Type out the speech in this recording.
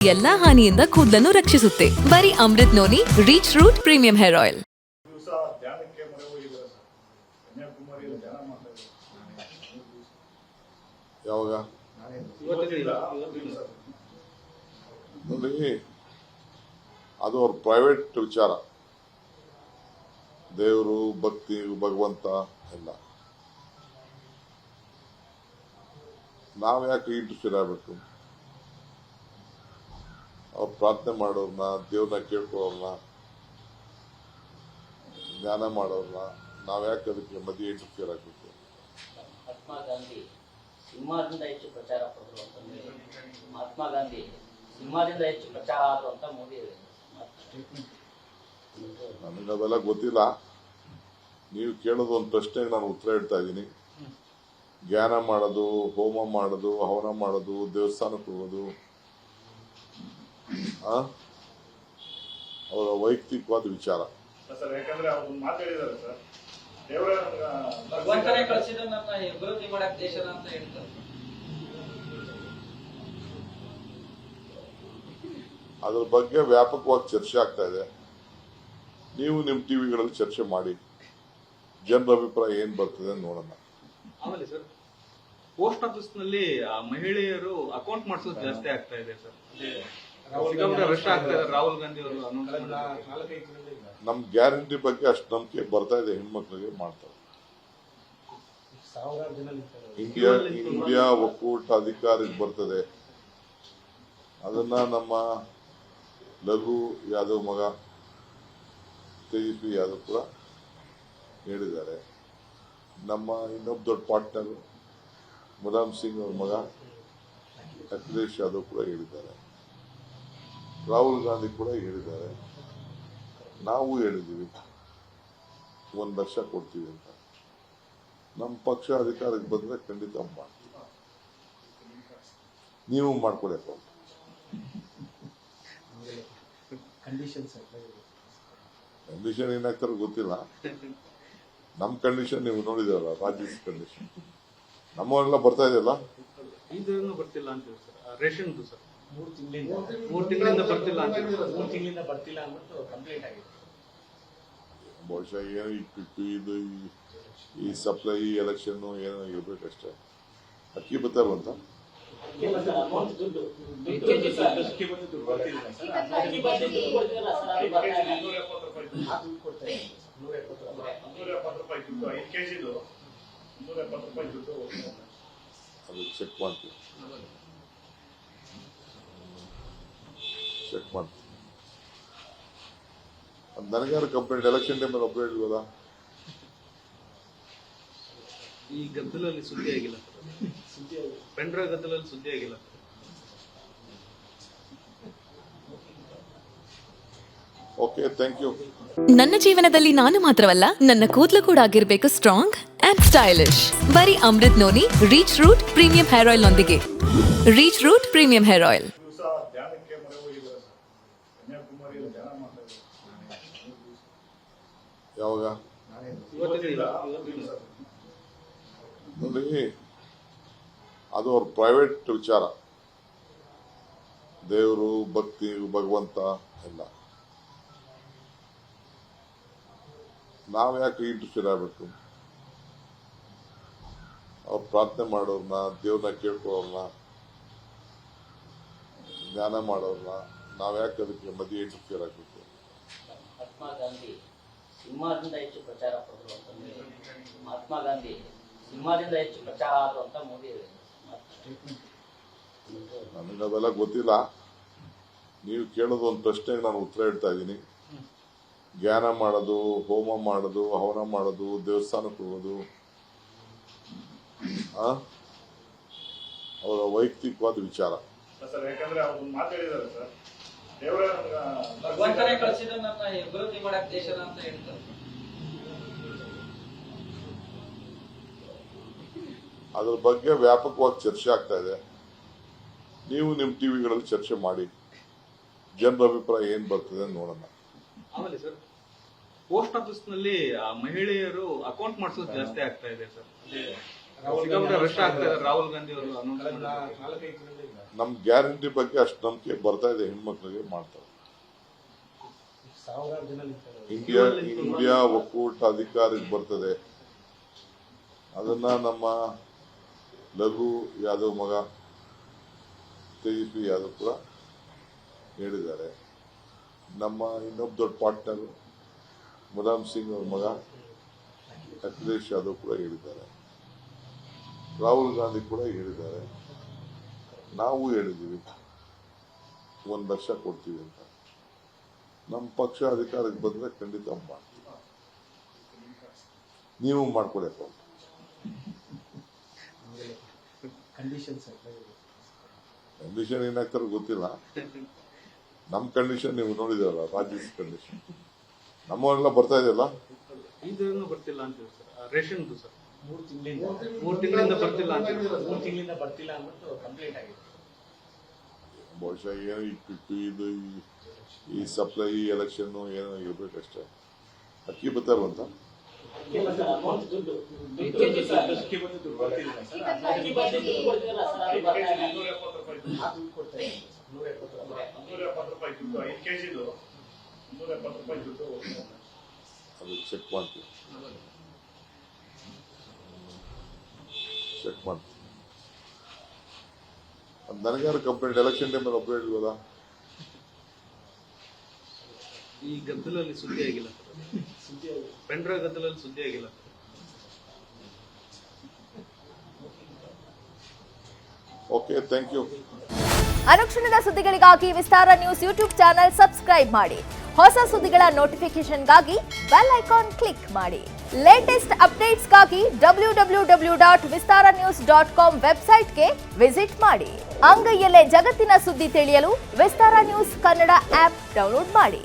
ಎಲ್ಲಾ ಹಾನಿಯಿಂದ ಕೂದಲನ್ನು ರಕ್ಷಿಸುತ್ತೆ. ಬರೀ Amrut noni reach root premium hair oil. ಯಾವಾಗ ನೋಡಿ, ಅದು ಅವ್ರ ಪ್ರೈವೇಟ್ ವಿಚಾರ. ದೇವರು, ಭಕ್ತಿ, ಭಗವಂತ ಎಲ್ಲ ನಾವ್ ಯಾಕೆ ಇಂಟ್ರೆಸ್ಟ್ ಆಗಬೇಕು? ಅವ್ರು ಪ್ರಾರ್ಥನೆ ಮಾಡೋರ್ನ, ದೇವ್ರನ್ನ ಕೇಳ್ಕೊಳ್ಳೋರ್ನ, ಧ್ಯಾನ ಮಾಡೋರ್ನ ನಾವ್ ಯಾಕೆ ಅದಕ್ಕೆ ಮಧ್ಯೆ ಇಂಟ್ರೆಸ್ಟ್ ಆಗಬೇಕು? ಮಹಾತ್ಮ ಗಾಂಧಿ ಸಿಂಹದಿಂದ ಹೆಚ್ಚು ಪ್ರಚಾರ ಪಡೆದ್ರು ಅಂತಂದ್ರೆ, ಮಹಾತ್ಮ ಗಾಂಧಿ ಸಿಂಹದಿಂದ ಹೆಚ್ಚು ಪ್ರಚಾರ ಆದ್ರು ಅಂತ ಮೋದಿ ನನಗೆ ಅವೆಲ್ಲ ಗೊತ್ತಿಲ್ಲ. ನೀವು ಕೇಳೋದು ಒಂದು ಪ್ರಶ್ನೆಗೆ ನಾನು ಉತ್ತರ ಹೇಳ್ತಾ ಇದ್ದೀನಿ. ಜ್ಞಾನ ಮಾಡೋದು, ಹೋಮ ಮಾಡೋದು, ಹವನ ಮಾಡೋದು, ದೇವಸ್ಥಾನಕ್ಕೆ ಹೋಗೋದು ಅವರ ವೈಯಕ್ತಿಕವಾದ ವಿಚಾರ. ಭಗವಂತನೇ ಕಳಿಸಿದ ನನ್ನ ಅಭಿವೃದ್ಧಿ ಮಾಡಕ್ ದೇಶದ ಅಂತ ಹೇಳ್ತಾರೆ. ಅದ್ರ ಬಗ್ಗೆ ವ್ಯಾಪಕವಾಗಿ ಚರ್ಚೆ ಆಗ್ತಾ ಇದೆ. ನೀವು ನಿಮ್ಮ ಟಿವಿಗಳಲ್ಲಿ ಚರ್ಚೆ ಮಾಡಿ, ಜನರ ಅಭಿಪ್ರಾಯ ಏನ್ ಬರ್ತದೆ ನೋಡೋಣ. ಆಮೇಲೆ ಸರ್, ಪೋಸ್ಟ್ ಆಫೀಸ್ ನಲ್ಲಿ ಮಹಿಳೆಯರು ಅಕೌಂಟ್ ಮಾಡಿಸೋದು ಜಾಸ್ತಿ ಆಗ್ತಾ ಇದೆ ಸರ್. ರಶ್ ಆಗ್ತಾ ಇದೆ. ರಾಹುಲ್ ಗಾಂಧಿ ಅವರು ನಮ್ ಗ್ಯಾರಂಟಿ ಬಗ್ಗೆ ಅಷ್ಟು ನಂಬಿಕೆ ಬರ್ತಾ ಇದೆ. ಹೆಣ್ಮಕ್ಳಿಗೆ ಮಾಡ್ತಾರೆ. ಇಂಡಿಯಾ ಒಕ್ಕೂಟ ಅಧಿಕಾರಕ್ಕೆ ಬರ್ತದೆ. ಅದನ್ನ ನಮ್ಮ ಲಘು ಯಾದವ್ ಮಗ ತೇಜಸ್ವಿ ಯಾದವ್ ಕೂಡ ಹೇಳಿದ್ದಾರೆ. ನಮ್ಮ ಇನ್ನೊಬ್ಬ ದೊಡ್ಡ ಪಾರ್ಟ್ನರ್ ಮುಲಾಯಂ ಸಿಂಗ್ ಅವ್ರ ಮಗ ಅಖಿಲೇಶ್ ಯಾದವ್ ಕೂಡ ಹೇಳಿದ್ದಾರೆ. ರಾಹುಲ್ ಗಾಂಧಿ ಕೂಡ ಹೇಳಿದ್ದಾರೆ. ನಾವು ಹೇಳಿದ್ದೀವಿ 1 ಲಕ್ಷ ಕೊಡ್ತೀವಿ ಅಂತ. ನಮ್ಮ ಪಕ್ಷ ಅಧಿಕಾರಕ್ಕೆ ಬಂದ್ರೆ ಖಂಡಿತ ಮಾಡ್ತೀವಿ. ನೀವು ಮಾಡ್ಕೊಡಿ ಅಕೌಂಟ್. ಕಂಡೀಷನ್ ಏನಾಗ್ತಾರೋ ಗೊತ್ತಿಲ್ಲ. ನಮ್ಮ ಕಂಡೀಷನ್ ನೀವು ನೋಡಿದಾರಲ್ಲ, ರಾಜ್ಯದ ಕಂಡೀಷನ್. ನಮ್ಮವರೆಲ್ಲ ಬರ್ತಾ ಇದೆಯಲ್ಲ, ಇದನ್ನು ಬರ್ತಿಲ್ಲ ಅಂತ ಸರ್. ರೇಷನ್ ಸರ್ 3 ತಿಂಗಳಿಂದ ಬರ್ತಿಲ್ಲ ಅಂತ. 3 ತಿಂಗಳಿಂದ ಬರ್ತಿಲ್ಲ ಅಂದ್ಬಿಟ್ಟು ಕಂಪ್ಲೇಂಟ್ ಆಗಿದೆ. ಬಹುಶಃ ಏನೋ ಇಟ್ಟು ಇದು ಈ ಸಪ್ಲೈ ಎಲೆಕ್ಷನ್ ಏನೋ ಇರ್ಬೇಕಷ್ಟೇ. ಅಕ್ಕಿ ಬರ್ತಾರಲ್ಲ ಅಂತ ಅದು ಚೆಕ್ ಮಾಡ್ತೀವಿ. ನನಗಾರು ಕಂಪ್ಲೇಂಟ್ ಎಲೆಕ್ಷನ್ ಟೈಮಲ್ಲಿ ಒಬ್ಬರು ಹೇಳಿಲ್ವಲ್ಲ. ಈ ಗದ್ದಲಲ್ಲಿ ಸುದ್ದಿ ಆಗಿಲ್ಲ. ಪೆಂಡ್ರ ಗದ್ದಲಲ್ಲಿ ಸುದ್ದಿ ಆಗಿಲ್ಲ. Okay, thank you. ನನ್ನ ಜೀವನದಲ್ಲಿ ನಾನು ಮಾತ್ರವಲ್ಲ, ನನ್ನ ಕೂದಲು ಕೂಡ ಆಗಿರ್ಬೇಕು ಸ್ಟ್ರಾಂಗ್ ಅಂಡ್ ಸ್ಟೈಲಿಶ್. ಬರೀ Amrut noni reach root premium hair oil ನೊಂದಿಗೆ. Reach root premium hair oil. ಯಾವಾಗ ನೋಡಿ, ಅದು ಅವ್ರ ಪ್ರೈವೇಟ್ ವಿಚಾರ. ದೇವರು, ಭಕ್ತಿ, ಭಗವಂತ ಎಲ್ಲ ನಾವ್ ಯಾಕೆ ಇಂಟ್ರೆಸ್ಟ್ ಆಗಬೇಕು? ಅವ್ರು ಪ್ರಾರ್ಥನೆ ಮಾಡೋರ್ನ, ದೇವ್ರನ್ನ ಕೇಳ್ಕೊಳ್ಳೋರ್ನ, ಧ್ಯಾನ ಮಾಡೋರ್ನ ನಾವ್ ಯಾಕೆ ಅದಕ್ಕೆ ಮಧ್ಯೆ ಇಂಟ್ರೆಸ್ಟ್ ಆಗಬೇಕು? ಮಹಾತ್ಮ ಗಾಂಧಿ ಸಿಂಹದಿಂದ ಹೆಚ್ಚು ಪ್ರಚಾರ ಪಡೆದ್ರು ಅಂತಂದ್ರೆ, ಮಹಾತ್ಮ ಗಾಂಧಿ ಸಿಂಹದಿಂದ ಹೆಚ್ಚು ಪ್ರಚಾರ ಆದ್ರು ಅಂತ ಮೋದಿ ನನಗೆ ಅವೆಲ್ಲ ಗೊತ್ತಿಲ್ಲ. ನೀವು ಕೇಳೋದು ಒಂದು ಪ್ರಶ್ನೆಗೆ ನಾನು ಉತ್ತರ ಹೇಳ್ತಾ ಇದ್ದೀನಿ. ಜ್ಞಾನ ಮಾಡೋದು, ಹೋಮ ಮಾಡೋದು, ಹವನ ಮಾಡೋದು, ದೇವಸ್ಥಾನಕ್ಕೆ ಹೋಗೋದು ಅವರ ವೈಯಕ್ತಿಕವಾದ ವಿಚಾರ. ಭಗವಂತನೇ ಕಳಿಸಿದ ನನ್ನ ಅಭಿವೃದ್ಧಿ ಮಾಡಕ್ ದೇಶದ ಅಂತ ಹೇಳ್ತಾರೆ. ಅದ್ರ ಬಗ್ಗೆ ವ್ಯಾಪಕವಾಗಿ ಚರ್ಚೆ ಆಗ್ತಾ ಇದೆ. ನೀವು ನಿಮ್ಮ ಟಿವಿಗಳಲ್ಲಿ ಚರ್ಚೆ ಮಾಡಿ, ಜನರ ಅಭಿಪ್ರಾಯ ಏನ್ ಬರ್ತದೆ ನೋಡೋಣ. ಆಮೇಲೆ ಸರ್, ಪೋಸ್ಟ್ ಆಫೀಸ್ ನಲ್ಲಿ ಮಹಿಳೆಯರು ಅಕೌಂಟ್ ಮಾಡಿಸೋದು ಜಾಸ್ತಿ ಆಗ್ತಾ ಇದೆ ಸರ್. ಸಿಕ್ಕಾಪಟ್ಟೆ ರಶ್ ಆಗ್ತಾ ಇದ್ದಾರೆ ರಾಹುಲ್ ಗಾಂಧಿ ಅವರು ಅನೌನ್ಸ್ ನಮ್ ಗ್ಯಾರಂಟಿ ಬಗ್ಗೆ ಅಷ್ಟು ನಂಬಿಕೆ ಬರ್ತಾ ಇದೆ, ಹೆಣ್ಮಕ್ಳಿಗೆ ಮಾಡ್ತಾರೆ. ಇಂಡಿಯಾ ಒಕ್ಕೂಟ ಅಧಿಕಾರಕ್ಕೆ ಬರ್ತದೆ. ಅದನ್ನ ನಮ್ಮ ಲಘು ಯಾದವ್ ಮಗ ತೇಜಸ್ವಿ ಯಾದವ್ ಕೂಡ ಹೇಳಿದ್ದಾರೆ. ನಮ್ಮ ಇನ್ನೊಬ್ಬ ದೊಡ್ಡ ಪಾರ್ಟ್ನರ್ ಮುಲಾಯಂ ಸಿಂಗ್ ಅವ್ರ ಮಗ ಅಖಿಲೇಶ್ ಯಾದವ್ ಕೂಡ ಹೇಳಿದ್ದಾರೆ. ರಾಹುಲ್ ಗಾಂಧಿ ಕೂಡ ಹೇಳಿದ್ದಾರೆ. ನಾವು ಹೇಳಿದ್ದೀವಿ 1 ಲಕ್ಷ ಕೊಡ್ತೀವಿ ಅಂತ. ನಮ್ಮ ಪಕ್ಷ ಅಧಿಕಾರಕ್ಕೆ ಬಂದ್ರೆ ಖಂಡಿತ ಮಾಡ್ತೀವಿ. ನೀವು ಮಾಡ್ಕೊಳಪ್ಪ. ಕಂಡೀಷನ್ ಏನಾಗ್ತಾರೋ ಗೊತ್ತಿಲ್ಲ. ನಮ್ಮ ಕಂಡೀಷನ್ ನೀವು ನೋಡಿದಿರಲ್ಲ, ರಾಜ್ಯದ ಕಂಡೀಷನ್. ನಮ್ಮವರೆಲ್ಲ ಬರ್ತಾ ಇದೆಯಲ್ಲ, ಇದನ್ನು ಬರ್ತಿಲ್ಲ ಅಂತ ಸರ್. ರೇಷನ್ದು ಸರ್ 3 ತಿಂಗಳಿಂದ ಬರ್ತಿಲ್ಲ ಅಂತ 3 ತಿಂಗಳಿಂದ ಬರ್ತಿಲ್ಲ ಅಂದ್ಬಿಟ್ಟು ಕಂಪ್ಲೇಂಟ್ ಆಗಿದೆ. ಬಹುಶಃ ಏನೋ ಇದು ಈ ಸಪ್ಲೈ ಎಲೆಕ್ಷನ್ ಏನೋ ಇರ್ಬೇಕಷ್ಟೇ. ಅಕ್ಕಿ ಬರ್ತಾರಂತ ಅದು ಚೆಕ್ ಮಾಡ್ತೀವಿ. ನನಗಾರು ಕಂಪ್ಲೇಂಟ್ ಎಲೆಕ್ಷನ್ ಟೈಮಲ್ಲಿ ಒಬ್ಬರು ಹೇಳಿಲ್ವಲ್ಲ. ಈ ಗದ್ದಲಲ್ಲಿ ಸುದ್ದಿ ಆಗಿಲ್ಲ ಸರ್. ಪೆಂಡ್ರೈವ್ ಗದ್ದಲಲ್ಲಿ ಸುದ್ದಿ ಆಗಿಲ್ಲ. Okay, thank you. ಅನುಕ್ಷಣದ ಸುದ್ದಿಗಳಿಗಾಗಿ Vistara news YouTube channel subscribe ಮಾಡಿ. ಹೊಸ ಸುದ್ದಿಗಳ ನೋಟಿಫಿಕೇಶನ್ಗಾಗಿ ಬೆಲ್ ಐಕಾನ್ ಕ್ಲಿಕ್ ಮಾಡಿ. ಲೇಟೆಸ್ಟ್ ಅಪ್ಡೇಟ್ಸ್ಗಾಗಿ www.vistaranews.com ವೆಬ್ಸೈಟ್ಗೆ ವಿಸಿಟ್ ಮಾಡಿ. ಅಂಗೈಯಲ್ಲೇ ಜಗತ್ತಿನ ಸುದ್ದಿ ತಿಳಿಯಲು Vistara news Kannada app download ಮಾಡಿ.